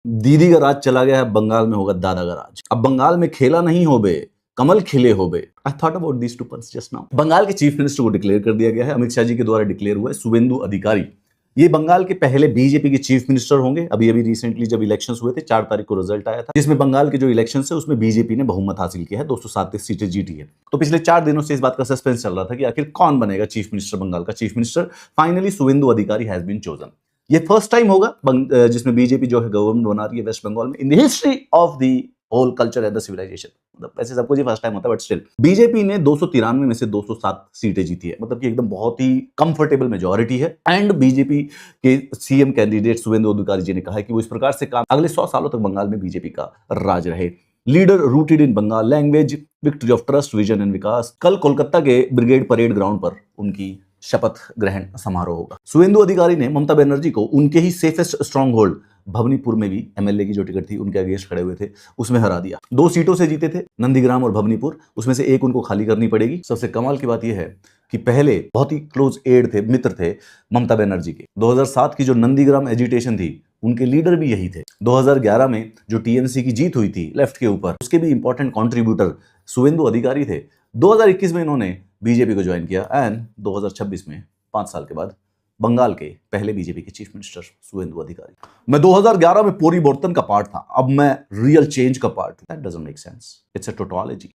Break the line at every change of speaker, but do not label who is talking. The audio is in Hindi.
दीदी का राज चला गया है, बंगाल में होगा दादा का राज। अब बंगाल में खेला नहीं होबे, कमल खिले होबे। I thought about these two points just now. Bengal के चीफ मिनिस्टर को डिक्लेयर कर दिया गया है, अमित शाह जी के द्वारा डिक्लेयर हुआ है शुवेंदु अधिकारी। ये बंगाल के पहले बीजेपी के चीफ मिनिस्टर होंगे। अभी रिसेंटली जब इलेक्शंस हुए थे, 4 तारीख को रिजल्ट आया था, जिसमें बंगाल के जो इलेक्शंस है उसमें बीजेपी ने बहुमत हासिल किया है, 237 सीटें जीती है। तो पिछले 4 दिनों से इस बात का सस्पेंस चल रहा था कि आखिर कौन बनेगा चीफ मिनिस्टर, बंगाल का चीफ मिनिस्टर। फाइनली शुवेंदु अधिकारी हैज बीन चोजन। ये फर्स्ट टाइम होगा जिसमें बीजेपी जो है गवर्नमेंट बना रही है वेस्ट बंगाल में, in the history of the whole culture and the civilization. मतलब वैसे सबको ये फर्स्ट टाइम होता है, बट स्टिल बीजेपी ने 293 में से 207 सीटें जीती है। मतलब कि एकदम बहुत ही कंफर्टेबल मेजॉरिटी है। एंड बीजेपी के सीएम कैंडिडेट शुवेंदु अधिकारी जी ने कहा है कि वो इस प्रकार से काम अगले 100 सालों तक बंगाल में बीजेपी का राज रहे। Leader rooted in Bengal language, victory of trust, vision and vikas. कल कोलकाता के ब्रिगेड परेड ग्राउंड पर उनकी शपथ ग्रहण समारोह होगा। शुवेंदु अधिकारी ने ममता बनर्जी को उनके ही सेफेस्ट स्ट्रॉन्ग होल्ड भवनीपुर में भी एमएलए की जो टिकट थी उनके अगेंस्ट खड़े हुए थे उसमें हरा दिया। 2 सीटों से जीते थे, नंदीग्राम और भवनीपुर, उसमें से एक उनको खाली करनी पड़ेगी। सबसे कमाल की बात यह है कि पहले बहुत ही क्लोज एड थे, मित्र थे ममता बनर्जी के। 2007 की जो नंदीग्राम एजिटेशन थी उनके लीडर भी यही थे। 2011 में जो टीएमसी की जीत हुई थी लेफ्ट के ऊपर, उसके भी इंपॉर्टेंट कंट्रीब्यूटर शुवेंदु अधिकारी थे। 2021 में इन्होंने बीजेपी को ज्वाइन किया एंड 2026 में 5 साल के बाद बंगाल के पहले बीजेपी के चीफ मिनिस्टर शुवेंदु अधिकारी। मैं 2011 में परिवर्तन का पार्ट था, अब मैं रियल चेंज का पार्ट हूं। That doesn't make sense, it's a tautology.